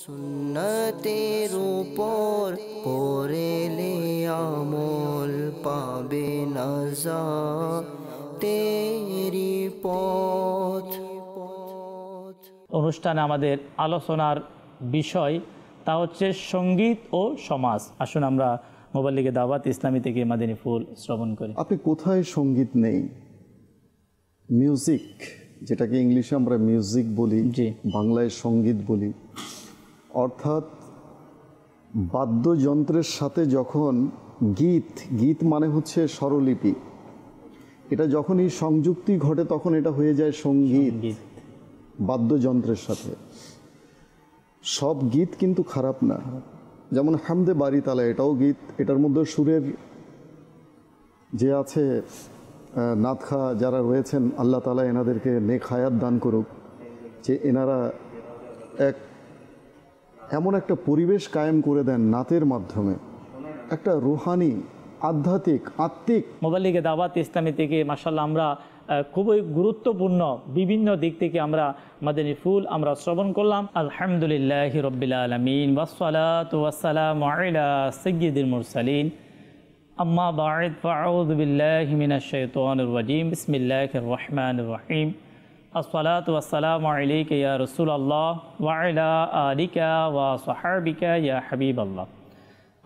সুন্নতের উপর করেলে আমল পাবে না তেরি পথ। অনুষ্ঠানে আমাদের আলোচনার বিষয় তা হচ্ছে সঙ্গীত ও সমাজ। আসুন আমরা মোবাল্লিগে দাওয়াত ইসলামী থেকে মাদানী ফুল শ্রবণ করি। আপনি কোথায় সঙ্গীত নেই? মিউজিক, যেটাকে ইংলিশে আমরা মিউজিক বলি, বাংলায় সঙ্গীত বলি, অর্থাৎ বাদ্যযন্ত্রের সাথে যখন গীত মানে হচ্ছে স্বরলিপি, এটা যখনই সংযুক্তি ঘটে তখন এটা হয়ে যায় সঙ্গীত। বাদ্যযন্ত্রের সাথে সব গীত কিন্তু খারাপ না, যেমন হামদে বারি তালা, এটাও গীত। এটার মধ্যে সুরের যে আছে নাতখা যারা রয়েছেন, আল্লাহ তাআলা এনাদেরকে নেক হায়াত দান করুক, যে এনারা এমন একটা পরিবেশ কায়েম করে দেন নাতের মাধ্যমে, একটা রুহানি আত্মিক। মোবাল্লিগে দাওয়াত ইসলামী থেকে মাশাআল্লাহ আমরা খুবই গুরুত্বপূর্ণ বিভিন্ন দিক থেকে আমরা মাদানী ফুল আমরা শ্রবণ করলাম। আলহামদুলিল্লাহি রাব্বিল আলামিন ওয়াসসালাতু ওয়াসসালামু আলা সাইয়্যিদিল মুরসালিন, আম্মা বা'দ, ফাআউযু বিল্লাহি মিনাশ শাইতানির রাজীম, বিসমিল্লাহির রহমানির রহিম। আসসালাতু ওয়াসসালামু আলাইকা ইয়া রাসূলুল্লাহ ওয়া আলা আলিকা ওয়া সাহবিকা ইয়া হাবিবাল্লাহ।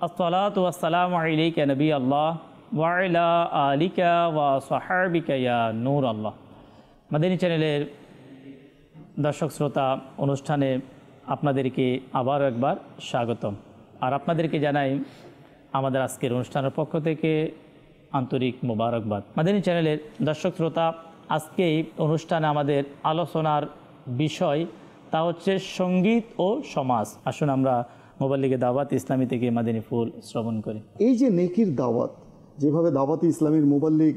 আসসালাতু ওয়াসসালামু আলাইকা নবী আল্লাহ ওয়া আলা আলিকা ওয়া সাহবিকা ইয়া নূর আল্লাহ। মাদানী চ্যানেলের দর্শক শ্রোতা, অনুষ্ঠানে আপনাদেরকে আবারও একবার স্বাগতম। আর আপনাদেরকে জানাই আমাদের আজকের অনুষ্ঠানের পক্ষ থেকে আন্তরিক মোবারকবাদ। মাদানী চ্যানেলের দর্শক শ্রোতা, আজকে এই অনুষ্ঠানে আমাদের আলোচনার বিষয় তা হচ্ছে সঙ্গীত ও সমাজ। আসুন আমরা মোবাল্লিগে দাওয়াত ইসলামী থেকে মাদানী ফুল শ্রবণ করি। এই যে নেকির দাওয়াত, যেভাবে দাওয়াত ইসলামীর মোবাল্লিগ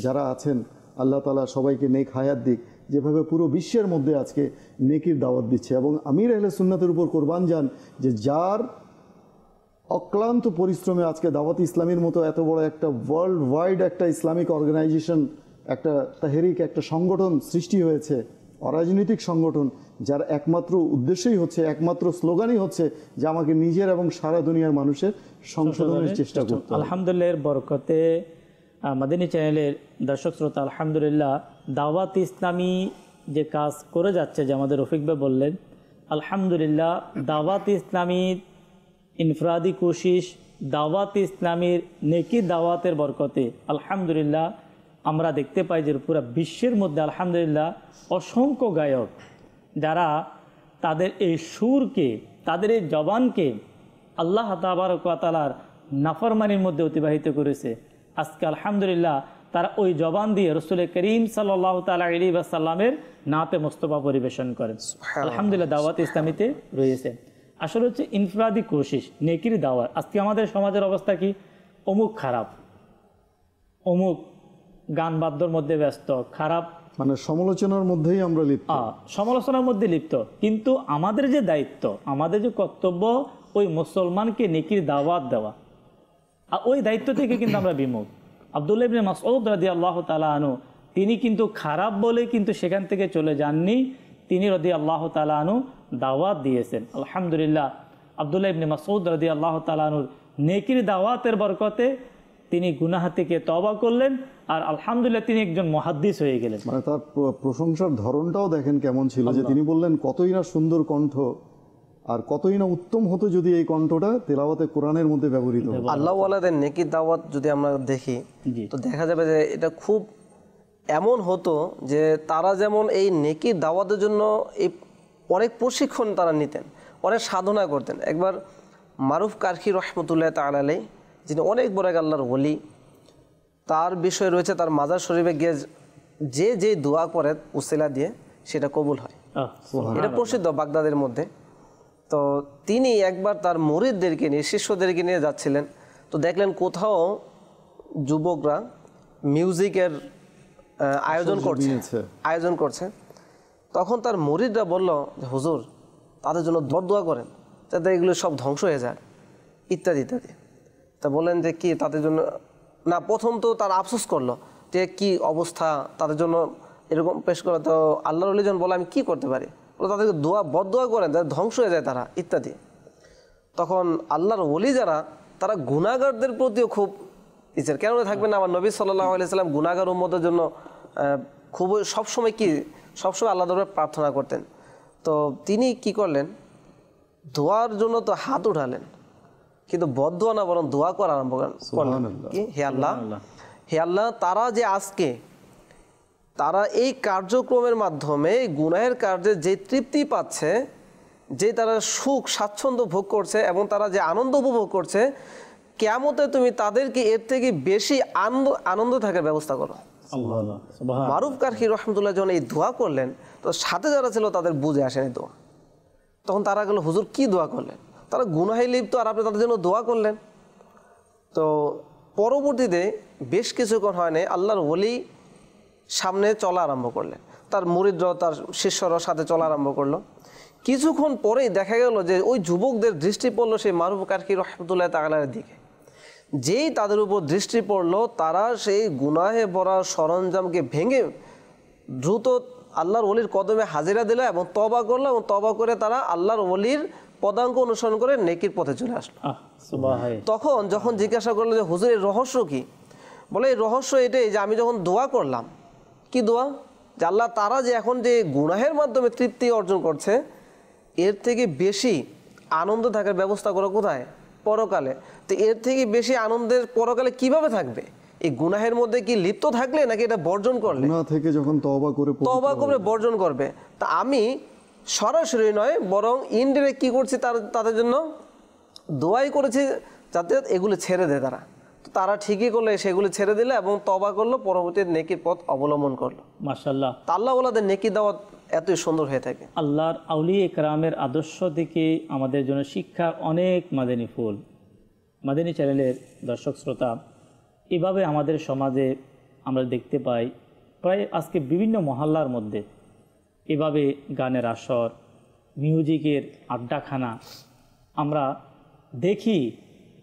যারা আছেন, আল্লাহ তাআলা সবাইকে নেক হায়াত দিক, যেভাবে পুরো বিশ্বের মধ্যে আজকে নেকির দাওয়াত দিচ্ছে, এবং আমির আহলে সুন্নাতের উপর কোরবান যান যে যার অক্লান্ত পরিশ্রমে আজকে দাওয়াত ইসলামীর মতো এত বড় একটা ওয়ার্ল্ড ওয়াইড একটা ইসলামিক অর্গানাইজেশন, একটা তাহরিক, একটা সংগঠন সৃষ্টি হয়েছে, অরাজনৈতিক সংগঠন, যার একমাত্র উদ্দেশ্যই হচ্ছে, একমাত্র স্লোগানই হচ্ছে যে আমাকে নিজের এবং সারা দুনিয়ার মানুষের সংশোধনের চেষ্টা করতে। আলহামদুলিল্লাহ এর বরকতে মাদানী চ্যানেলের দর্শক শ্রোতা, আলহামদুলিল্লাহ দাওয়াত ইসলামী যে কাজ করে যাচ্ছে, যে আমাদের রফিক ভাই বললেন, আলহামদুলিল্লাহ দাওয়াত ইসলামীর ইনফরাদি কোশিশ, দাওয়াত ইসলামীর নেকি দাওয়াতের বরকতে আলহামদুলিল্লাহ আমরা দেখতে পাই যে পুরো বিশ্বের মধ্যে আলহামদুলিল্লাহ অসংখ্য গায়ক যারা তাদের এই সুরকে, তাদের এই জবানকে আল্লাহ তাবারক ওয়া তাআলার নাফরমানির মধ্যে অতিবাহিত করেছে। আজকে আলহামদুলিল্লাহ তারা ওই জবান দিয়ে রাসূল করিম সাল্লাল্লাহু তাআলা আলাইহি ওয়াসাল্লামের নাতে মুস্তাফা পরিবেশন করেন। আলহামদুলিল্লাহ দাওয়াত ইসলামীতে রয়েছে। আসলে হচ্ছে ইনফরাদি কোশিশ, নেকির দাওয়াত। আজকে আমাদের সমাজের অবস্থা কি? অমুক খারাপ, অমুক গান বাদ্যর মধ্যে ব্যস্ত, খারাপ, মানে সমালোচনার মধ্যেই আমরা লিপ্ত, সমালোচনার মধ্যে লিপ্ত। কিন্তু আমাদের যে দায়িত্ব, আমাদের যে কর্তব্য, ওই মুসলমানকে নেকির দাওয়াত দেওয়া, আর ওই দায়িত্ব থেকে কিন্তু আমরা বিমুখ। আব্দুল্লাহ ইবনে মাসউদ রাদিয়াল্লাহু তাআলা আনহু তিনি কিন্তু খারাপ বলে কিন্তু সেখান থেকে চলে যাননি, তিনি রাদিয়াল্লাহু তাআলা আনহু দাওয়াত দিয়েছেন। আলহামদুলিল্লাহ আব্দুল্লাহ ইবনে মাসউদ রাদিয়াল্লাহু তাআলা আনহুর নেকির দাওয়াতের বরকতে তিনি গুনাহ থেকে তওবা করলেন, আর আলহামদুলিল্লাহ তিনি একজন মুহাদ্দিস হয়ে গেলেন। মানে তার প্রশংসার ধরনটাও দেখেন কেমন ছিল, যে তিনি বললেন কতই না সুন্দর কণ্ঠ, আর কতই না উত্তম হতো যদি এই কণ্ঠটা তেলাওয়াতে কোরআনের মধ্যে ব্যবহৃত হতো। আল্লাহ ওয়ালাদের নেকির দাওয়াত যদি আমরা দেখি, তো দেখা যাবে যে এটা খুব এমন হতো যে তারা যেমন এই নেকির দাওয়াতের জন্য এই অনেক প্রশিক্ষণ তারা নিতেন, অনেক সাধনা করতেন। একবার মারুফ কারখি রহমতুল্লাহ তাআলা আলাইহি, যিনি অনেক বড় এক আল্লাহর ওলি, তার বিষয় রয়েছে তার মাজার শরীফে গিয়ে যে দোয়া করে উসিলা দিয়ে সেটা কবুল হয়। এটা প্রসিদ্ধ বাগদাদের মধ্যে। তো তিনি একবার তার মুরিদদেরকে নিয়ে, শিষ্যদেরকে নিয়ে যাচ্ছিলেন, তো দেখলেন কোথাও যুবকরা মিউজিকের আয়োজন করছে। তখন তার মুরিদরা বলল যে হুজুর, তাদের জন্য দোয়া করেন যাতে এগুলো সব ধ্বংস হয়ে যায়, ইত্যাদি ইত্যাদি। তা বললেন যে কি তাদের জন্য না, প্রথম তো তার আফসোস করলো যে কি অবস্থা তাদের জন্য এরকম পেশ করা। তো আল্লাহর ওলি যখন বলে আমি কি করতে পারি, ওরা তাদেরকে বদদোয়া করেন, তাদের ধ্বংস হয়ে যায় তারা ইত্যাদি। তখন আল্লাহর ওলি যারা, তারা গুনাহগারদের প্রতিও খুব ইচ্ছের। কেন থাকবে না? আমার নবী সাল্লাল্লাহু আলাইহি সাল্লাম গুনাহগার উম্মতের জন্য খুবই সবসময় আল্লাহ দরবারে প্রার্থনা করতেন। তো তিনি কি করলেন, দোয়ার জন্য তো হাত উঠালেন, কিন্তু বদদোয়া না, বরং দোয়া করা আরম্ভ করলেন। কি, হে আল্লাহ, তারা যে আজকে তারা এই কার্যক্রমের মাধ্যমে গুনাহের কার্যে যে তৃপ্তি পাচ্ছে, যে তারা সুখ স্বাচ্ছন্দ্য ভোগ করছে এবং তারা যে আনন্দ উপভোগ করছে, কিয়ামতে তুমি তাদেরকে এর থেকে বেশি আনন্দ থাকার ব্যবস্থা করো। মারুফ কারখি রহমতুল্লাহ যখন এই দোয়া করলেন, তো সাথে যারা ছিল তাদের বুঝে আসেনি দোয়া। তখন তারা গেল, হুজুর কি দোয়া করলেন? তারা গুনাহে লিপ্ত, আর আপনি তাদের জন্য দোয়া করলেন। তো পরবর্তীতে বেশ কিছুক্ষণ হয় নাই, আল্লাহর ওলি সামনে চলা আরম্ভ করলেন, তার মুরিদরাও তার শিষ্যরাও সাথে চলা আরম্ভ করলো। কিছুক্ষণ পরেই দেখা গেল যে ওই যুবকদের দৃষ্টি পড়লো সেই মারুফ কারখি রহমতুল্লাহ তাআলার দিকে। যেই তাদের উপর দৃষ্টি পড়লো, তারা সেই গুনাহে ভরা সরঞ্জামকে ভেঙে দ্রুত আল্লাহর ওলির কদমে হাজিরা দিল এবং তওবা করলো, এবং তওবা করে তারা আল্লাহর ওলির পদাঙ্ক অনুসরণ করে নেকির পথে চলে আসলো। তখন যখন জিজ্ঞাসা করলো যে হুজুর এর রহস্য কি, বলে এই রহস্য এটাই যে আমি যখন দোয়া করলাম, কি দোয়া, যে আল্লাহ তারা যে এখন যে গুনাহের মাধ্যমে তৃপ্তি অর্জন করছে, এর থেকে বেশি আনন্দ থাকার ব্যবস্থা করো কোথায়? পরকালে। তো এর থেকে বেশি আনন্দের পরকালে কিভাবে থাকবে? এই গুনাহের মধ্যে কি লিপ্ত থাকলে, নাকি এটা বর্জন করলে? গুনাহ থেকে যখন তওবা করে বর্জন করবে। তা আমি সরাসরি নয়, বরং ইনডিরেক্ট কি করছি, তাদের জন্য দোয়াই করেছি যাতে এগুলো ছেড়ে দেয় তারা। তো তারা ঠিকই করলে, সেগুলো ছেড়ে দিলে এবং তওবা করলো, পরবর্তীতে নেকির পথ অবলম্বন করলো। মাশাআল্লাহ, আল্লাহ ওয়ালাদের নেকি দাওয়াত এতই সুন্দর হয়ে থাকে। আল্লাহর আউলিয়া ইকরামের আদর্শ থেকে আমাদের জন্য শিক্ষার অনেক মাদানী ফুল। মাদানী চ্যানেলের দর্শক শ্রোতা, এভাবে আমাদের সমাজে আমরা দেখতে পাই, প্রায় আজকে বিভিন্ন মহল্লার মধ্যে এভাবে গানের আসর, মিউজিকের আড্ডাখানা আমরা দেখি,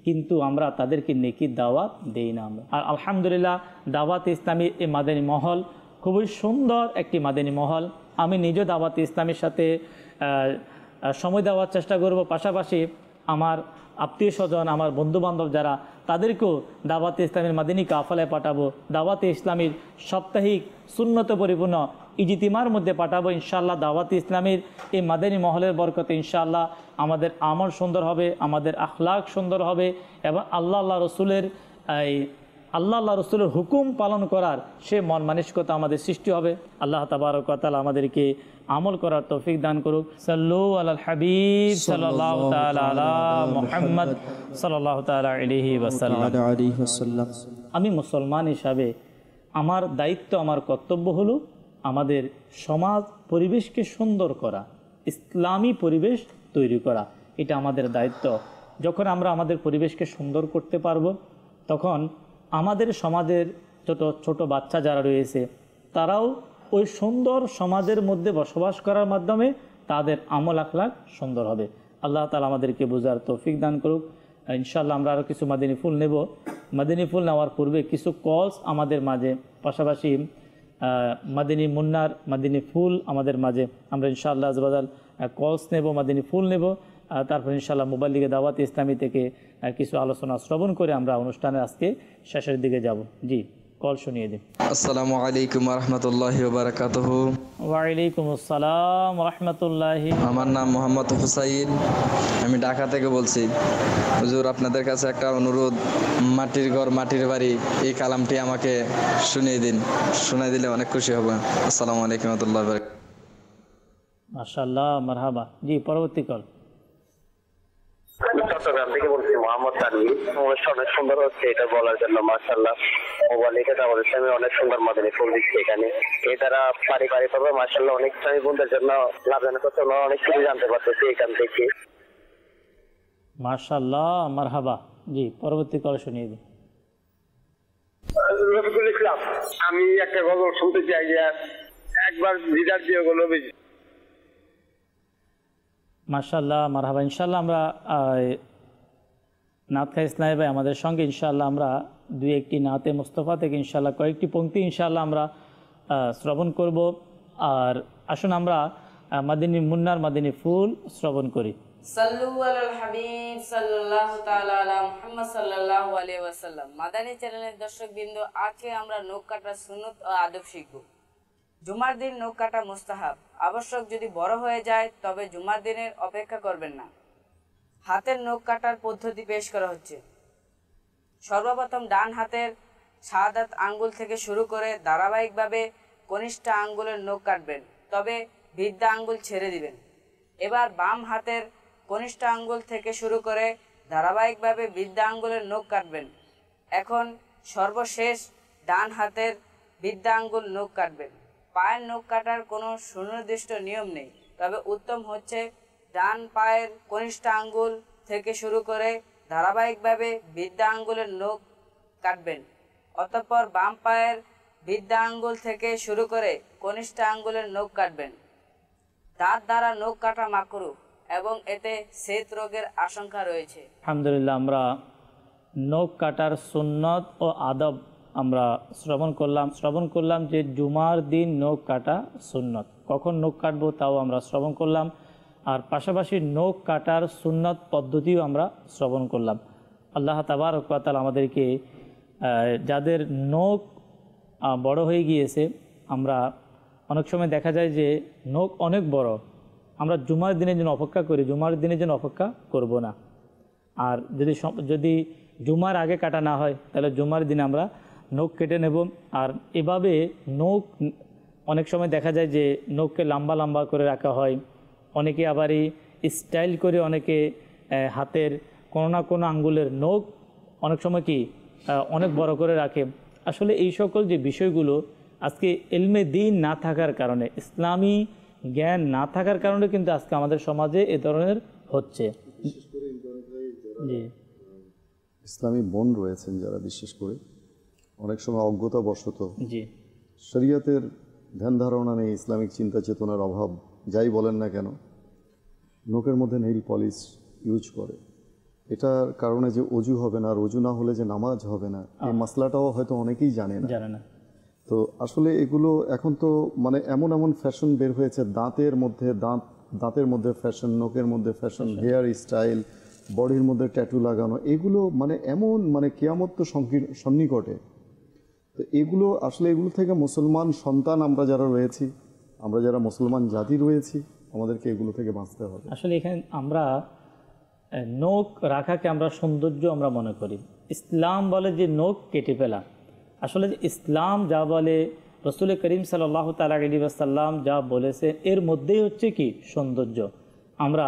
কিন্তু আমরা তাদেরকে নেকির দাওয়াত দেই না আমরা। আর আলহামদুলিল্লাহ, দাওয়াত ইসলামী এই মাদানী মহল খুবই সুন্দর একটি মাদানী মহল। আমি নিজেও দাওয়াত ইসলামের সাথে সময় দেওয়ার চেষ্টা করব, পাশাপাশি আমার আত্মীয় স্বজন, আমার বন্ধুবান্ধব যারা, তাদেরকেও দাওয়াতে ইসলামের মাদিনী কাফালায় পাঠাবো। দাওয়াতে ইসলামীর সাপ্তাহিক সুন্নত পরিপূর্ণ ইজতিমার মধ্যে পাঠাবো ইনশাআল্লাহ। দাওয়াতে ইসলামীর এই মাদানী মহলের বরকতে ইনশাআল্লাহ আমাদের আমল সুন্দর হবে, আমাদের আখলাক সুন্দর হবে, এবং আল্লাহ রসুলের হুকুম পালন করার সে মন মানসিকতা আমাদের সৃষ্টি হবে। আল্লাহ তাবারক ওয়া তাআলা আমাদেরকে আমল করার তৌফিক দান করুক। সাল্লু আলাল হাবিব সাল্লাল্লাহু তাআলা আলা মুহাম্মদ সাল্লাল্লাহু তাআলা আলাইহি ওয়াসাল্লাম। আমি মুসলমান হিসাবে আমার দায়িত্ব, আমার কর্তব্য হলো আমাদের সমাজ পরিবেশকে সুন্দর করা, ইসলামী পরিবেশ তৈরি করা। এটা আমাদের দায়িত্ব। যখন আমরা আমাদের পরিবেশকে সুন্দর করতে পারবো, তখন আমাদের সমাজের যত ছোট বাচ্চা যারা রয়েছে, তারাও ওই সুন্দর সমাজের মধ্যে বসবাস করার মাধ্যমে তাদের আমল আখলাক সুন্দর হবে। আল্লাহ তাআলা আমাদেরকে বোঝার তৌফিক দান করুক। ইনশাআল্লাহ আমরা আরও কিছু মাদিনী ফুল নেব। মাদিনী ফুল নেওয়ার পূর্বে কিছু কলস আমাদের মাঝে, পাশাপাশি মাদিনী মুন্নার মাদিনী ফুল আমাদের মাঝে, আমরা ইনশাআল্লাহ আজবাজাল কলস নেব, মাদিনী ফুল নেব। তারপর ইনশাআল্লাহ মোবাইল লিগে দাওয়াত ইসলামী থেকে কিছু আলোচনা শ্রবণ করে আমরা অনুষ্ঠানের আজকে শেষের দিকে যাব। জি, কল শুনিয়ে দিন। আসসালামু আলাইকুম ওয়া রাহমাতুল্লাহি ওয়া বারাকাতুহু। ওয়া আলাইকুম আসসালাম ওয়া রাহমাতুল্লাহি। আমার নাম মোহাম্মদ হুসাইন, আমি ঢাকা থেকে বলছি। হুজুর, আপনাদের কাছে একটা অনুরোধ, মাটির ঘর মাটির বাড়ি এই কালামটি আমাকে শুনিয়ে দিন। শুনিয়ে দিলে অনেক খুশি হব। আসসালামু আলাইকুম ওয়া রাহমাতুল্লাহি ওয়া বারাকাতুহু। মাশাআল্লাহ, মারহাবা। জি, পরবর্তী কল। চট্টগ্রাম থেকে বলছি মোহাম্মদ তানভীর। অনুষ্ঠান অনেক সুন্দর হচ্ছে, এটা বলার জন্য মাশাআল্লাহ। মোবাইল থেকে দাওয়াত ইসলামী অনেক সুন্দর মাদানী ফুল দিচ্ছে এখানে। এই দ্বারা পারিবারিকভাবে মাশাআল্লাহ অনেক ইসলামী বন্ধুদের জন্য লাভজনক হচ্ছে, আমরা অনেক কিছু জানতে পারতেছি এখান থেকে। মাশাআল্লাহ, মারহাবা। জি, পরবর্তী কল শুনিয়ে দিন। রফিকুল ইসলাম, আমি একটা গল্প শুনতে চাই যে একবার দিদার দিয়ে গেল। মাশাআল্লাহ, মারহাবা। ইনশাআল্লাহ আমরা নাত খাই ইসলামী ভাই আমাদের সঙ্গে, ইনশাআল্লাহ আমরা দুই একটি নাতে মুস্তফা থেকে ইনশাআল্লাহ কয়েকটি পংক্তি ইনশাআল্লাহ আমরা শ্রবণ করব। আর আসুন আমরা মাদিনী মুন্নার মাদিনী ফুল শ্রবণ করি। সাল্লু আলাল হাবিব সাল্লাল্লাহু তাআলা আলা মুহাম্মদ সাল্লাল্লাহু আলাইহি ওয়াসাল্লাম। মাদানী চ্যানেলের দর্শকবৃন্দ, আজকে আমরা নখ কাটার সুন্নত ও আদব শিখব। জুমার দিন নখ কাটা মুস্তাহাব, আবশ্যক যদি বড় হয়ে যায় তবে জুমার দিনের অপেক্ষা করবেন না। হাতের নখ কাটার পদ্ধতি পেশ করা হচ্ছে। সর্বপ্রথম ডান হাতের শাহাদাত আঙ্গুল থেকে শুরু করে ধারাবাহিকভাবে কনিষ্ঠ আঙ্গুলের নখ কাটবেন, তবে বৃদ্ধা আঙ্গুল ছেড়ে দিবেন। এবার বাম হাতের কনিষ্ঠ আঙ্গুল থেকে শুরু করে ধারাবাহিকভাবে বৃদ্ধা আঙ্গুলের নখ কাটবেন। এখন সর্বশেষ ডান হাতের বৃদ্ধা আঙ্গুল নখ কাটবেন। পায়ের নখ কাটার কোনো সুনির্দিষ্ট নিয়ম নেই, তবে উত্তম হচ্ছে ডান পায়ের কনিষ্ঠ আঙ্গুল থেকে শুরু করে ধারাবাহিকভাবে বৃদ্ধা আঙ্গুলের নখ কাটবেন। অতঃপর বাম পায়ের বৃদ্ধা আঙ্গুল থেকে শুরু করে কনিষ্ঠ আঙ্গুলের নখ কাটবেন। দাঁত দ্বারা নখ কাটা মাকরুহ এবং এতে সেত রোগের আশঙ্কা রয়েছে। আলহামদুলিল্লাহ, আমরা নখ কাটার সুন্নত ও আদব আমরা শ্রবণ করলাম যে জুমার দিন নখ কাটা সুন্নত, কখন নখ কাটবো তাও আমরা শ্রবণ করলাম, আর পাশাপাশি নখ কাটার সুন্নত পদ্ধতিও আমরা শ্রবণ করলাম। আল্লাহ তাবারক ওয়া তাআলা আমাদেরকে যাদের নখ বড় হয়ে গিয়েছে, আমরা অনেক সময় দেখা যায় যে নখ অনেক বড়, আমরা জুমার দিনের জন্য অপেক্ষা করি, জুমার দিনের জন্য অপেক্ষা করব না। আর যদি জুমার আগে কাটা না হয় তাহলে জুমার দিনে আমরা নখ কেটে নেব। আর এভাবে নখ অনেক সময় দেখা যায় যে নখকে লম্বা লম্বা করে রাখা হয়, অনেকে আবারই স্টাইল করে অনেকে হাতের কোনো না কোনো আঙ্গুলের নখ অনেক সময় কি অনেক বড় করে রাখে। আসলে এই সকল যে বিষয়গুলো আজকে ইলমে দ্বীন না থাকার কারণে, ইসলামী জ্ঞান না থাকার কারণে কিন্তু আজকে আমাদের সমাজে এ ধরনের হচ্ছে। জি, ইসলামী বোন রয়েছেন যারা বিশেষ করে অনেক সময় অজ্ঞতাবশত জি, শরিয়তের ধ্যান ধারণা নেই, ইসলামিক চিন্তা চেতনার অভাব, যাই বলেন না কেন, নখের মধ্যে নেইল পলিশ ইউজ করে। এটার কারণে যে অজু হবে না, আর অজু না হলে যে নামাজ হবে না, এই মাসলাটাও হয়তো অনেকেই জানে না। তো আসলে এগুলো এখন তো মানে এমন এমন ফ্যাশন বের হয়েছে, দাঁতের মধ্যে ফ্যাশন, নখের মধ্যে ফ্যাশন, হেয়ার স্টাইল, বডির মধ্যে ট্যাটু লাগানো, এগুলো মানে এমন মানে কিয়ামত তো সন্নিকটে। তো এগুলো আসলে এগুলো থেকে মুসলমান সন্তান আমরা যারা রয়েছি, আমরা যারা মুসলমান জাতি রয়েছি, আমাদেরকে এগুলো থেকে বাঁচতে হবে। আসলে এখানে আমরা নখ রাখাকে আমরা সৌন্দর্য আমরা মনে করি। ইসলাম বলে যে নখ কেটে ফেলা, আসলে ইসলাম যা বলে, রসুল করিম সাল্লাল্লাহু তাআলা আলাইহি ওয়াসাল্লাম যা বলেছে, এর মধ্যেই হচ্ছে কি সৌন্দর্য। আমরা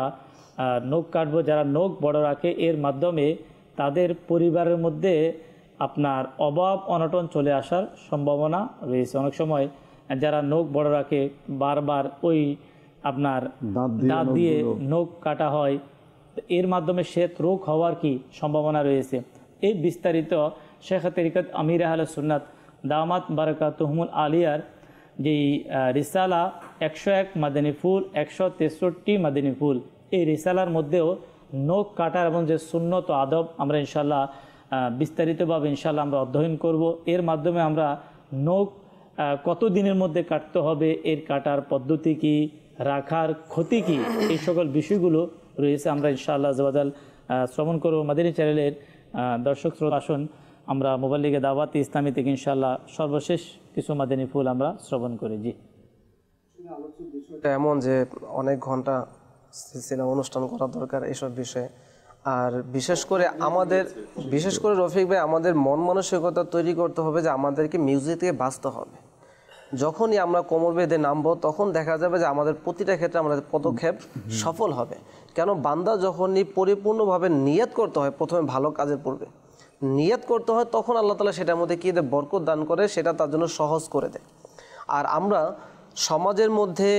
নখ কাটবো, যারা নখ বড় রাখে এর মাধ্যমে তাদের পরিবারের মধ্যে আপনার অভাব অনটন চলে আসার সম্ভাবনা রয়েছে। অনেক সময় যারা নখ বড় রাখে বারবার ওই আপনার দাঁত দিয়ে নখ কাটা হয়, এর মাধ্যমে শ্বেত রোগ হওয়ার কি সম্ভাবনা রয়েছে। এই বিস্তারিত শেখ তরিকত আমির আহলে সুন্নাত দামাত বারাকাতুহুমুল আলিয়ার যেই রিসালা 101 মাদানী ফুল, 163 মাদানী ফুল, এই রিসালার মধ্যেও নখ কাটার এবং যে সুন্নত ও আদব আমরা ইনশাল্লাহ বিস্তারিতভাবে ইনশাল্লাহ আমরা অধ্যয়ন করব। এর মাধ্যমে আমরা নখ কত দিনের মধ্যে কাটতে হবে, এর কাটার পদ্ধতি কি, রাখার ক্ষতি কি, এই সকল বিষয়গুলো রয়েছে আমরা ইনশাআল্লাহ আযওয়াজাল শ্রবণ করব। মাদানী চ্যানেলের দর্শক শ্রোতা, আসুন আমরা মুবাল্লিগে দাওয়াত ইসলামী থেকে ইনশাআল্লাহ সর্বশেষ কিছু মাদানী ফুল আমরা শ্রবণ করি। জি, এমন যে অনেক ঘন্টা সিলসিলা অনুষ্ঠান করা দরকার এসব বিষয়ে। আর বিশেষ করে রফিক ভাই, আমাদের মন মানসিকতা তৈরি করতে হবে যে আমাদেরকে মিউজিক থেকে বাঁচতে হবে। যখনই আমরা কোমর বেঁধে নামবো তখন দেখা যাবে যে আমাদের প্রতিটা ক্ষেত্রে আমাদের পদক্ষেপ সফল হবে। কেন, বান্দা যখনই পরিপূর্ণভাবে নিয়ত করতে হয়, প্রথমে ভালো কাজের পূর্বে নিয়ত করতে হয়, তখন আল্লাহ তাআলা সেটার মধ্যে কী দেয়, বরকত দান করে, সেটা তার জন্য সহজ করে দেয়। আর আমরা সমাজের মধ্যে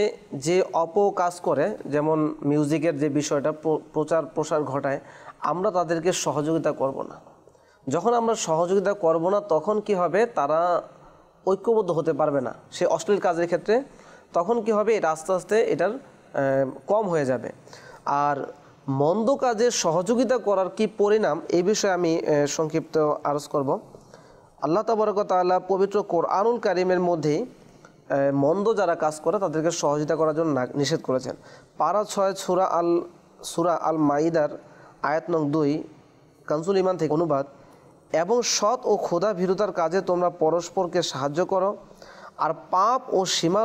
যে অপকাজ করে, যেমন মিউজিকের যে বিষয়টা প্রচার প্রসার ঘটায়, আমরা তাদেরকে সহযোগিতা করব না। যখন আমরা সহযোগিতা করব না তখন কি হবে, তারা ঐক্যবদ্ধ হতে পারবে না সে অশ্লীল কাজের ক্ষেত্রে। তখন কি হবে, এটা আস্তে আস্তে এটার কম হয়ে যাবে। আর মন্দ কাজের সহযোগিতা করার কি পরিণাম, এই বিষয়ে আমি সংক্ষিপ্ত আরজ করব। আল্লাহ তাবারক ওয়া তাআলা পবিত্র কোরআনুল কারীমের মধ্যে মন্দ যারা কাজ করে তাদেরকে সহযোগিতা করার জন্য নিষেধ করেছেন। পারা 6 সূরা আল মাইদার আয়াত নং 2 কানজুল ঈমান থেকে অনুবাদ, এবং সৎ ও খোদা ভীরুতার কাজে তোমরা পরস্পরকে সাহায্য করো, আর পাপ ও সীমা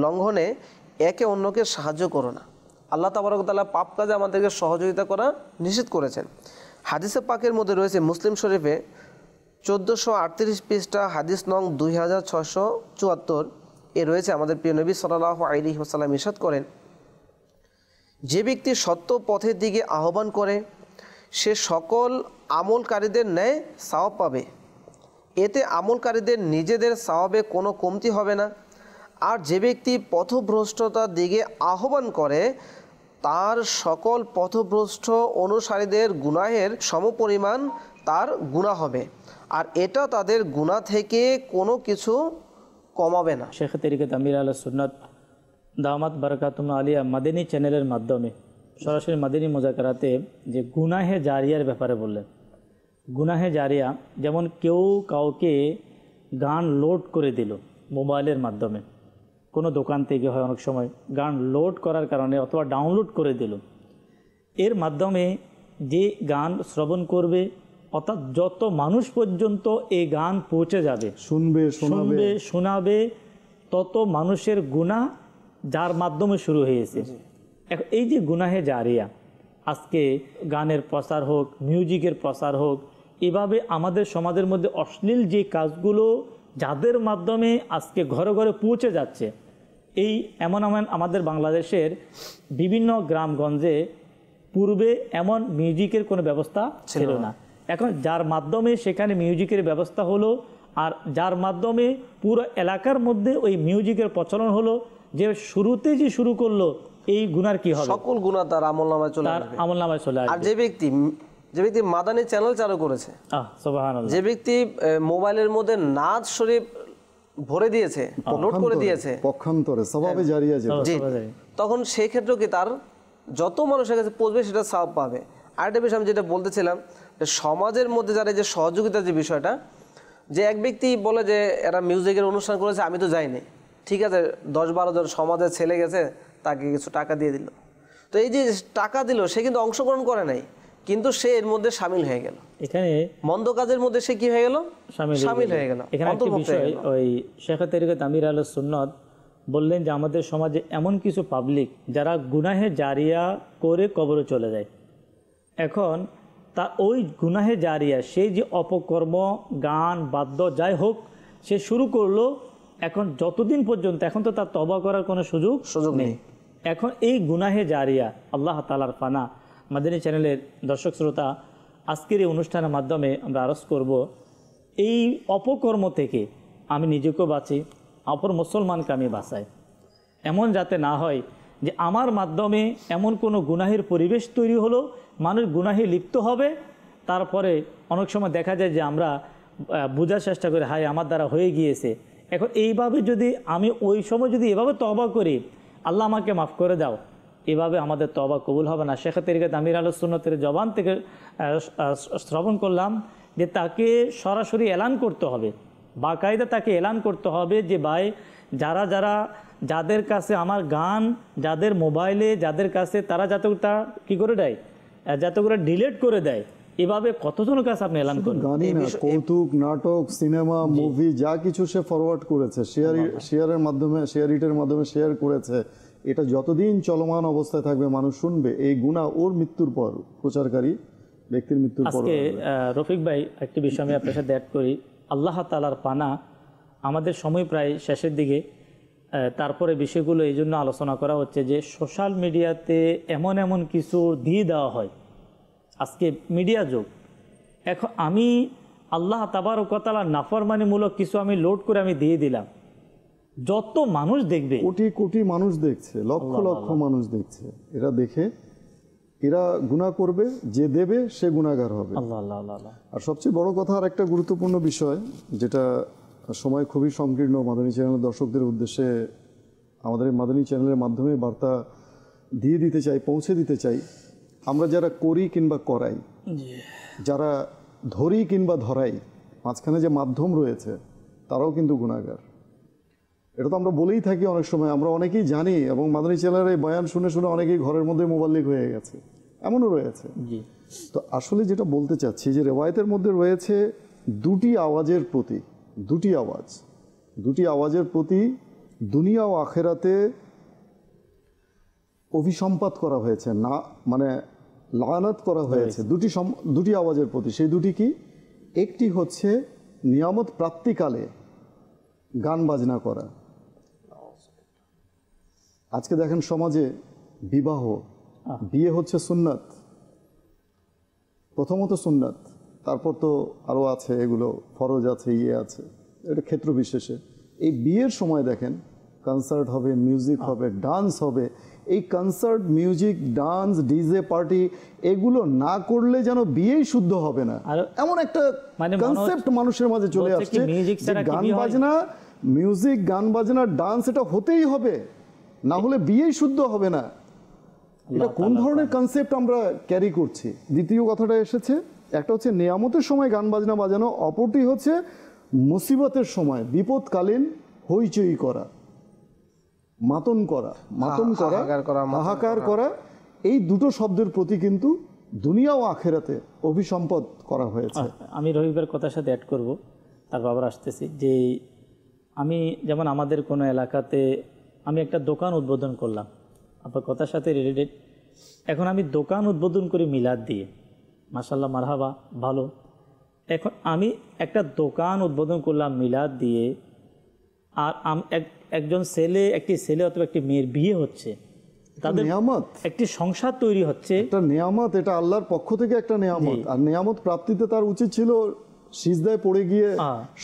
লঙ্ঘনে একে অন্যকে সাহায্য করো না। আল্লাহ তাবারক ওয়া তাআলা পাপ কাজে আমাদেরকে সহযোগিতা করা নিষেধ করেছেন। হাদিসে পাকের মধ্যে রয়েছে মুসলিম শরীফে 1438 পৃষ্ঠা হাদিস নং 2674 এ রয়েছে, আমাদের প্রিয় নবী সাল্লাল্লাহু আলাইহি ওয়াসাল্লাম ইরশাদ করেন, যে ব্যক্তি সত্য পথের দিকে আহ্বান করে সে সকল আমলকারীদের ন্যায় সওয়াব পাবে, এতে আমলকারীদের নিজেদের সওয়াবে কোনো কমতি হবে না। আর যে ব্যক্তি পথভ্রষ্টতার দিকে আহ্বান করে তার সকল পথভ্রষ্ট অনুসারীদের গুনাহের সমপরিমাণ তার গুনাহ হবে, আর এটা তাদের গুনাহ থেকে কোনো কিছু কমাবে না। শেখ তরিকত আমির আহলে সুন্নাত দামাত বারাকাতুম আলিয়া মাদানী চ্যানেলের মাধ্যমে সরাসরি মাদানী মুজাকারাতে যে গুনাহে জারিয়ার ব্যাপারে বললেন। গুনাহে জারিয়া যেমন কেউ কাউকে গান লোড করে দিল মোবাইলের মাধ্যমে, কোনো দোকান থেকে হয় অনেক সময় গান লোড করার কারণে অথবা ডাউনলোড করে দিল, এর মাধ্যমে যে গান শ্রবণ করবে অর্থাৎ যত মানুষ পর্যন্ত এই গান পৌঁছে যাবে, শুনবে শোনাবে, তত মানুষের গুনাহ যার মাধ্যমে শুরু হয়েছে। এখন এই যে গুনাহে জারিয়া, আজকে গানের প্রচার হোক, মিউজিকের প্রচার হোক, এভাবে আমাদের সমাজের মধ্যে অশ্লীল যে কাজগুলো যাদের মাধ্যমে আজকে ঘরে ঘরে পৌঁছে যাচ্ছে, এই এমন আমাদের বাংলাদেশের বিভিন্ন গ্রামগঞ্জে পূর্বে এমন মিউজিকের কোনো ব্যবস্থা ছিল না। এখন যার মাধ্যমে সেখানে মিউজিকের ব্যবস্থা হলো, আর যার মাধ্যমে পুরো এলাকার মধ্যে ওই মিউজিকের প্রচলন হলো, যে শুরুতে যে শুরু করলো এই গুনার কি হবে, সকল গুনাহ তার আমলনামায় চলে আসবে, আমলনামায় চলে আসবে। আর যে ব্যক্তি মাদানী চ্যানেল চালু করেছে, সুবহানাল্লাহ, যে ব্যক্তি মোবাইলের মধ্যে নাচ শরীফ ভরে দিয়েছে, লোড করে দিয়েছে, পক্ষান্তরে সওয়াবে জারিয়া যেটা, তখন সেই ক্ষেত্রে কি তার যত মানুষের কাছে পৌঁছবে সেটা সওয়াব পাবে। আরেকটা বিষয় আমি যেটা বলতেছিলাম, সমাজের মধ্যে যারা যে সহযোগিতার যে বিষয়টা, যে এক ব্যক্তি বলে যে এরা মিউজিকের অনুষ্ঠান করেছে আমি তো যাইনি, ঠিক আছে 10-12 জন সমাজের ছেলে গেছে, তাকে কিছু টাকা দিয়ে দিল, তো এই যে টাকা দিল সে কিন্তু অংশগ্রহণ করে নাই, কিন্তু সে এর মধ্যে শামিল হয়ে গেল, এখানে মন্দ কাজের মধ্যে সে কি হয়ে গেল, শামিল হয়ে গেল। এখানে একটা বিষয় ওই শেখ তরিকত আমির আহলে সুন্নাত বললেন যে আমাদের সমাজে এমন কিছু পাবলিক যারা গুনাহে জারিয়া করে কবরে চলে যায়। এখন তা ওই গুনাহে জারিয়া সেই যে অপকর্ম, গান, বাদ্য যাই হোক সে শুরু করলো, এখন যতদিন পর্যন্ত এখন তো তার তওবা করার কোনো সুযোগ নেই। এখন এই গুনাহে জারিয়া আল্লাহ তাআলার ফানা মাদানী চ্যানেলের দর্শক শ্রোতা, আজকের এই অনুষ্ঠানের মাধ্যমে আমরা আরজ করব এই অপকর্ম থেকে আমি নিজেকেও বাঁচি, অপর মুসলমানকে আমি বাঁচাই। এমন যাতে না হয় যে আমার মাধ্যমে এমন কোনো গুনাহের পরিবেশ তৈরি হলো, মানুষ গুনাহে লিপ্ত হবে, তারপরে অনেক সময় দেখা যায় যে আমরা বোঝার চেষ্টা করি হায় আমার দ্বারা হয়ে গিয়েছে। এখন এইভাবে যদি আমি ওই সময় যদি এভাবে তওবা করি, আল্লাহ আমাকে মাফ করে দাও, এভাবে আমাদের তওবা কবুল হবে না। শেখ তরিকত আমির আহলে সুন্নাতের জবান থেকে শ্রবণ করলাম যে তাকে সরাসরি এলান করতে হবে, বাকায়দা তাকে এলান করতে হবে যে ভাই যাদের কাছে আমার গান, যাদের মোবাইলে যাদের কাছে, তারা যাতে ওটা কী করে দেয়, যাতে করে ডিলিট করে দেয়, এভাবে কতজনের কাছে আপনি এলান করেন। গানই না, কৌতুক, নাটক, সিনেমা, মুভি যা কিছু সে ফরওয়ার্ড করেছে, শেয়ারের মাধ্যমে, শেয়ার মাধ্যমে শেয়ার করেছে, এটা যতদিন চলমান অবস্থায় থাকবে মানুষ শুনবে, এই গুনাহ ওর মৃত্যুর পর, প্রচারকারী ব্যক্তির মৃত্যুর পর। আজকে রফিক ভাই একটি বিষয় আমি আপনার সাথে অ্যাড করি, আল্লাহ তাআলার পানা, আমাদের সময় প্রায় শেষের দিকে, তারপরে বিষয়গুলো এই জন্য আলোচনা করা হচ্ছে যে সোশ্যাল মিডিয়াতে এমন কিছু দিয়ে দেওয়া হয়, আজকে মিডিয়া যুগ। এখন আমি আল্লাহ তাবারক ওয়া তাআলার নাফরমানিমূলক কিছু আমি লোড করে আমি দিয়ে দিলাম, যত মানুষ দেখবে, কোটি কোটি মানুষ দেখছে, লক্ষ লক্ষ মানুষ দেখছে, এরা দেখে এরা গুনাহ করবে, যে দেবে সে গুনাহগার হবে। আর সবচেয়ে বড় কথা, আর একটা গুরুত্বপূর্ণ বিষয় যেটা সময় খুবই সংকীর্ণ, মাদানী চ্যানেলের দর্শকদের উদ্দেশ্যে আমাদের মাদানী চ্যানেলের মাধ্যমে বার্তা দিয়ে দিতে চাই, পৌঁছে দিতে চাই, আমরা যারা করি কিংবা করাই, যারা ধরি কিংবা ধরাই, মাঝখানে যে মাধ্যম রয়েছে তারাও কিন্তু গুনাহগার। এটা তো আমরা বলেই থাকি অনেক সময়, আমরা অনেকেই জানি, এবং মাদানী চ্যানেলের এই বয়ান শুনে শুনে অনেকেই ঘরের মধ্যে মোবাল্লিগ হয়ে গেছে, এমনও রয়েছে। জি। তো আসলে যেটা বলতে চাচ্ছি যে রেওয়ায়েতের মধ্যে রয়েছে দুটি আওয়াজের প্রতি, দুটি আওয়াজের প্রতি দুনিয়া ও আখেরাতে অভিসম্পাত করা হয়েছে, না মানে লানত করা হয়েছে দুটি আওয়াজের প্রতি। সেই দুটি কি? একটি হচ্ছে নিয়ামত প্রাপ্তিকালে গান বাজনা করা। আজকে দেখেন সমাজে বিয়ে হচ্ছে সুন্নাত, প্রথমত সুন্নাত, তারপর তো আরও আছে, এগুলো ফরজ আছে, আছে, এটা ক্ষেত্র বিশেষে। এই বিয়ের সময় দেখেন কনসার্ট হবে, মিউজিক হবে, ডান্স হবে। এই concert, music, dance, DJ party এগুলো না করলে যেন বিয়েই শুদ্ধ হবে না, এমন একটা কনসেপ্ট মানুষের মাঝে চলে আসছে। গান বাজনা, মিউজিক, গান বাজনা, ডান্স এটা হতেই হবে, না হলে বিয়েই শুদ্ধ হবে না। এটা কোন ধরনের কনসেপ্ট আমরা ক্যারি করছি? দ্বিতীয় কথাটা এসেছে, একটা হচ্ছে নিয়ামতের সময় গান বাজনা বাজানো, অপরটি হচ্ছে মুসিবতের সময়, বিপদকালীন হইচই করা, মাতন করা, হাহাকার করা। এই দুটো শব্দের প্রতি কিন্তু দুনিয়া ও আখেরাতে অভিসম্পদ করা হয়েছে। আমি রবিবার কথার সাথে অ্যাড করব, তারপর আবার আসতেছি। যে আমি যেমন আমাদের কোনো এলাকাতে আমি একটা দোকান উদ্বোধন করলাম, আপনার কথার সাথে রিলেটেড। এখন আমি দোকান উদ্বোধন করি মিলাদ দিয়ে, মাশাআল্লাহ, মারহাবা, ভালো। এখন আমি একটা দোকান উদ্বোধন করলাম মিলাদ দিয়ে, আর একটি ছেলে অথবা একটি মেয়ের বিয়ে হচ্ছে, তাদের নিয়ামত, একটি সংসার তৈরি হচ্ছে, একটা নিয়ামত, এটা আল্লাহর পক্ষ থেকে একটা নিয়ামত। আর নিয়ামত প্রাপ্তিতে তার উচিত ছিল সিজদায় পড়ে গিয়ে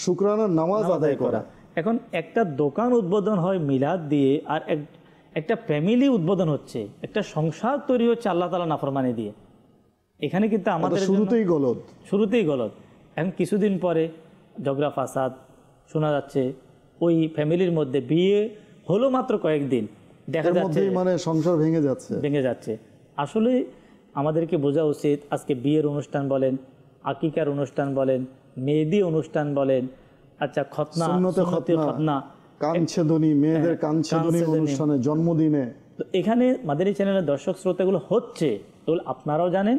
শুকরানার নামাজ আদায় করা। এখন একটা দোকান উদ্বোধন হয় মিলাদ দিয়ে, আর একটা ফ্যামিলি উদ্বোধন হচ্ছে, একটা সংসার তৈরি হচ্ছে আল্লাহ তাআলা নাফরমানি দিয়ে। এখানে কিন্তু আমাদের শুরুতেই গলত। এখন কিছুদিন পরে ঝগড়া ফাসাদ শোনা যাচ্ছে, ওই ফ্যামিলির মধ্যে বিয়ে হলো মাত্র কয়েকদিন, দেখা যাচ্ছে মানে সংসার ভেঙে যাচ্ছে। আসলে আমাদেরকে বোঝা উচিত, আজকে বিয়ের অনুষ্ঠান বলেন, আকিকার অনুষ্ঠান বলেন, মেহেদি অনুষ্ঠান বলেন, আচ্ছা খতনা, কানছেদনী, মেয়েদের কানছেদনী অনুষ্ঠানে, জন্মদিনে, তো এখানে মাদানী চ্যানেলের দর্শক শ্রোতাগুলো হচ্ছে, এগুলো আপনারাও জানেন,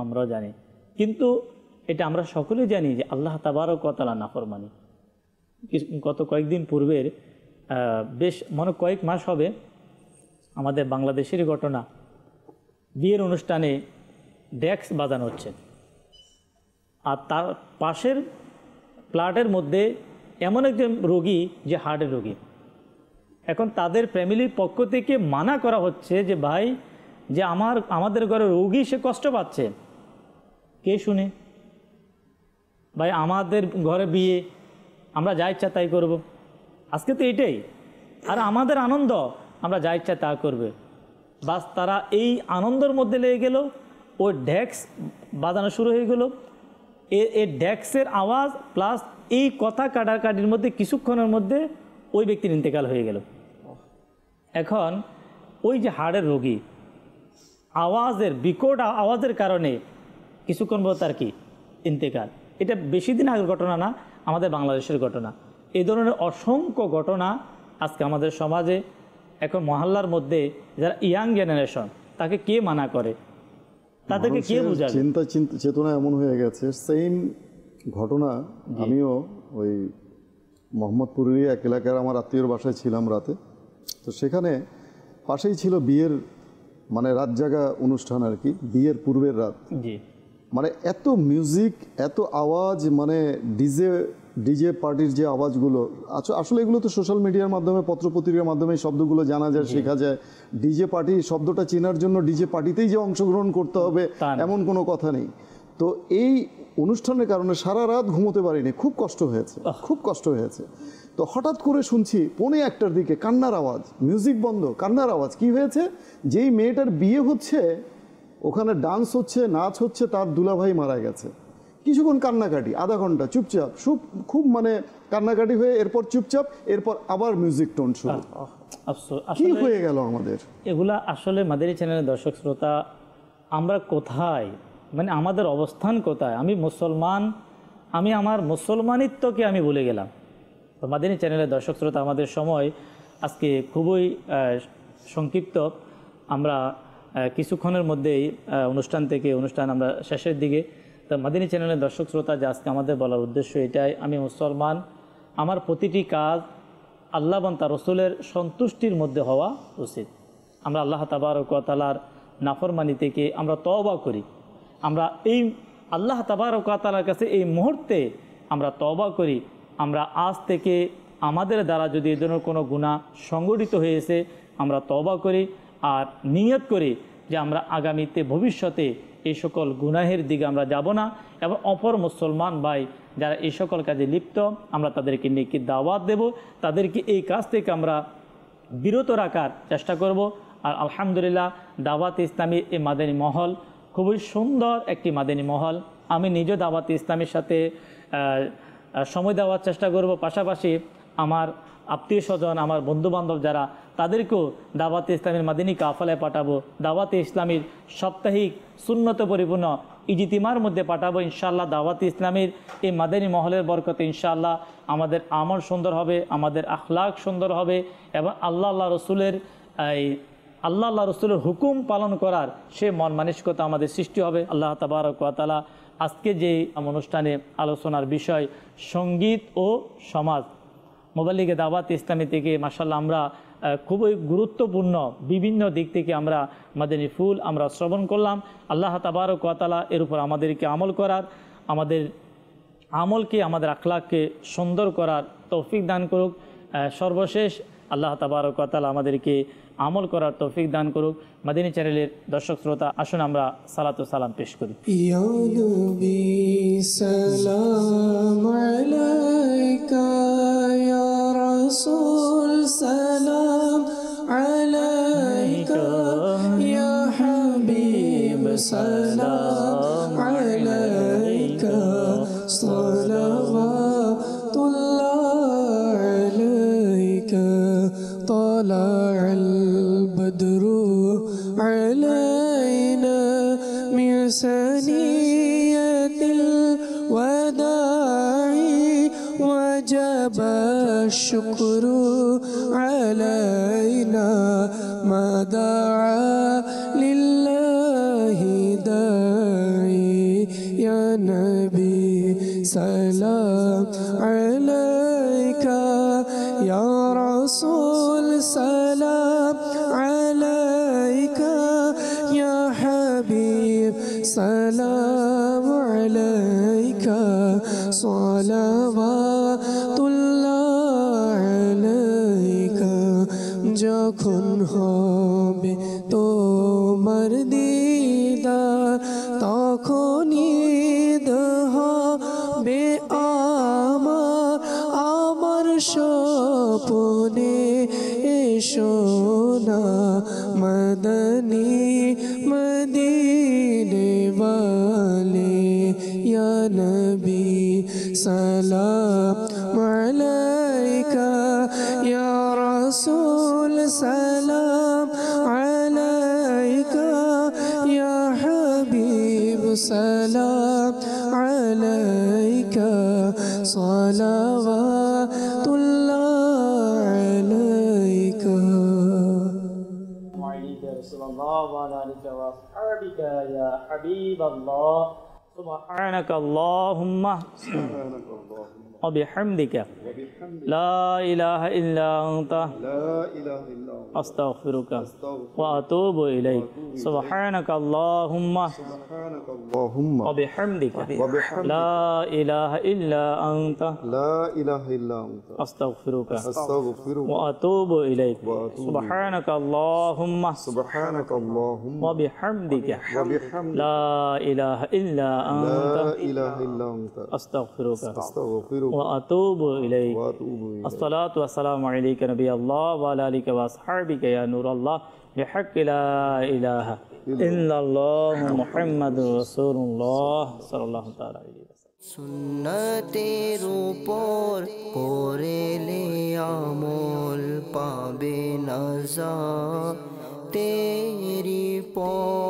আমরাও জানি, কিন্তু এটা আমরা সকলেই জানি যে আল্লাহ তাবারক ওয়া তাআলা নাফরমানি। গত কয়েকদিন পূর্বের, বেশ কয়েক মাস হবে, আমাদের বাংলাদেশের ঘটনা, বিয়ের অনুষ্ঠানে ডেক্স বাজানো হচ্ছে, আর তার পাশের ফ্ল্যাটের মধ্যে এমন একজন রোগী যে হার্টের রোগী। এখন তাদের ফ্যামিলির পক্ষ থেকে মানা করা হচ্ছে যে ভাই, যে আমাদের ঘরে রোগী, সে কষ্ট পাচ্ছে, কে শুনে? ভাই আমাদের ঘরে বিয়ে, আমরা যা ইচ্ছা তাই করব, আজকে তো এটাই, আর আমাদের আনন্দ, আমরা যা ইচ্ছা তা করবে। বাস তারা এই আনন্দের মধ্যে লেগে গেল, ওই ডেক্স বাজানো শুরু হয়ে গেল। এই ডেক্সের আওয়াজ প্লাস এই কথা কাটাকাটির মধ্যে কিছুক্ষণের মধ্যে ওই ব্যক্তির ইন্তেকাল হয়ে গেল। এখন ওই যে হাড়ের রোগী, বিকট আওয়াজের কারণে কিছুক্ষণ পর তার কি ইন্তেকাল। এটা বেশি দিন আগের ঘটনা না, আমাদের বাংলাদেশের ঘটনা। এই ধরনের অসংখ্য ঘটনা আজকে আমাদের সমাজে, এখন মহল্লার মধ্যে যারা ইয়াং জেনারেশন, তাকে কে মানা করে, তাদেরকে কে বোঝাবে? চিন্তা চেতনা এমন হয়ে গেছে। সেম ঘটনা আমিও ওই মোহাম্মদপুরের এক এলাকার আমার আত্মীয়র বাসায় ছিলাম রাতে। তো সেখানে পাশেই ছিল বিয়ের রাত জাগা অনুষ্ঠান আর কি, বিয়ের পূর্বের রাত। মানে এত মিউজিক, এত আওয়াজ, ডিজে পার্টির যে আওয়াজগুলো, আসলে এগুলো তো সোশ্যাল মিডিয়ার মাধ্যমে, পত্রপত্রিকার মাধ্যমে শব্দগুলো জানা যায়, শেখা যায়। ডিজে পার্টি শব্দটা চেনার জন্য ডিজে পার্টিতেই যে অংশগ্রহণ করতে হবে এমন কোনো কথা নেই। তো এই অনুষ্ঠানের কারণে সারা রাত ঘুমোতে পারিনি, খুব কষ্ট হয়েছে। তো হঠাৎ করে শুনছি 1:45টার দিকে কান্নার আওয়াজ, মিউজিক বন্ধ, কান্নার আওয়াজ। কি হয়েছে? যেই মেয়েটার বিয়ে হচ্ছে, ওখানে ডান্স হচ্ছে, নাচ হচ্ছে, তার দুলাভাই মারা গেছে। কিছুক্ষণ কান্নাকাটি, আধা ঘন্টা চুপচাপ, খুব কান্নাকাটি হয়ে এরপর চুপচাপ, এরপর আবার মিউজিক টোন শুরু। কি হয়ে গেল আমাদের? এগুলা আসলে মাদানী চ্যানেলের দর্শক শ্রোতা, আমরা কোথায়, আমাদের অবস্থান কোথায়? আমি মুসলমান, আমি আমার মুসলমানিত্বকে আমি ভুলে গেলাম। তো মাদিনী চ্যানেলের দর্শক শ্রোতা, আমাদের সময় আজকে খুবই সংক্ষিপ্ত। আমরা কিছুক্ষণের মধ্যেই অনুষ্ঠান আমরা শেষের দিকে। তো মাদিনী চ্যানেলের দর্শক শ্রোতা, যে আজকে আমাদের বলার উদ্দেশ্য এটাই, আমি মুসলমান, আমার প্রতিটি কাজ আল্লাহ এবং তার রসুলের সন্তুষ্টির মধ্যে হওয়া উচিত। আমরা আল্লাহ তাবারক ওয়া তাআলার নাফরমানি থেকে আমরা তওবা করি। আমরা এই আল্লাহ তাবারক ওয়া তাআলার কাছে এই মুহূর্তে আমরা তওবা করি। আমরা আজ থেকে আমাদের দ্বারা যদি এই ধরনের কোনো গুনাহ সংগঠিত হয়েছে, আমরা তওবা করি আর নিয়ত করি যে আমরা আগামীতে ভবিষ্যতে এই সকল গুনাহের দিকে আমরা যাব না। এবং অপর মুসলমান ভাই যারা এই সকল কাজে লিপ্ত, আমরা তাদেরকে নেকির দাওয়াত দেব, তাদেরকে এই কাজ থেকে আমরা বিরত রাখার চেষ্টা করব। আর আলহামদুলিল্লাহ, দাওয়াত ইসলামী এই মাদানী মহল খুবই সুন্দর একটি মাদানী মহল। আমি নিজে দাওয়াত ইসলামীর সাথে সময় দেওয়ার চেষ্টা করব, পাশাপাশি আমার আত্মীয় স্বজন, আমার বন্ধুবান্ধব যারা, তাদেরকেও দাওয়াতে ইসলামের মাদিনী কাফালায় পাঠাবো। দাওয়াতে ইসলামীর সাপ্তাহিক সুন্নত পরিপূর্ণ ইজতিমার মধ্যে পাঠাবো ইনশাআল্লাহ। দাওয়াতে ইসলামীর এই মাদানী মহলের বরকতে ইনশাআল্লাহ আমাদের আমল সুন্দর হবে, আমাদের আখলাক সুন্দর হবে এবং আল্লাহ রসুলের হুকুম পালন করার সে মন মানসিকতা আমাদের সৃষ্টি হবে। আল্লাহ তাবারক ওয়া তাআলা আজকে যে অনুষ্ঠানে আলোচনার বিষয় সঙ্গীত ও সমাজ, মোবাল্লিগে দাওয়াত ইসলামী থেকে মাশাআল্লাহ আমরা খুবই গুরুত্বপূর্ণ বিভিন্ন দিক থেকে আমরা মাদানী ফুল আমরা শ্রবণ করলাম। আল্লাহ তাবারক ওয়া তাআলা এর উপর আমাদেরকে আমল করার, আমাদের আমলকে, আমাদের আখলাককে সুন্দর করার তৌফিক দান করুক। সর্বশেষ আল্লাহ তাবারক ওয়া তাআলা আমাদেরকে আমল করার তৌফিক দান করুক। মাদিনী চ্যানেলের দর্শক শ্রোতা, আসুন আমরা সালাত ও সালাম পেশ করি। ইয়া নবী সালাম আলাইকা, ইয়া রাসূল সালাম আলাইকা, ইয়া হাবিব সালাম আলাইকা, সালাওয়াতুল্লাহ আলাইকা, طلع البدر علينا من ثنية الوداع، وجب الشكر علينا ما دعا لله داعي. يا نبي سلام عليك، يا رسول سلام عليك، يا حبيب سلام عليك، صلوات الله عليك. যখন হবে তোমার দিদার, তখনই ঈদ হবে আমার স্বপ্নে এসো না মদনী মদিনে वाले। या नबी सलाम अलैका, या रसूल सलाम अलैका, या हबीब सलाम अलैका, सलावातुल्लाह अलैका। وعليك رسول الله وعلى آلك وأصحابك يا حبيب الله. سبحانك اللهم وبحمدك لا إله إلا أنت أستغفرك وأتوب إليك. سبحانك اللهم وبحمدك لا إله إلا أنت أستغفرك وأتوب إليك. سبحانك اللهم وبحمدك لا إله إلا أنت أستغفرك وأتوب إليك. الصلاة والسلام عليك نبي الله وعلى آلك وأصحابك يا نور الله بحق لا إله إلا الله محمد رسول الله صلى الله تعالى عليه وسلم. সুন্নতের উপর করেলে আমল পাবে না যা তেরি পর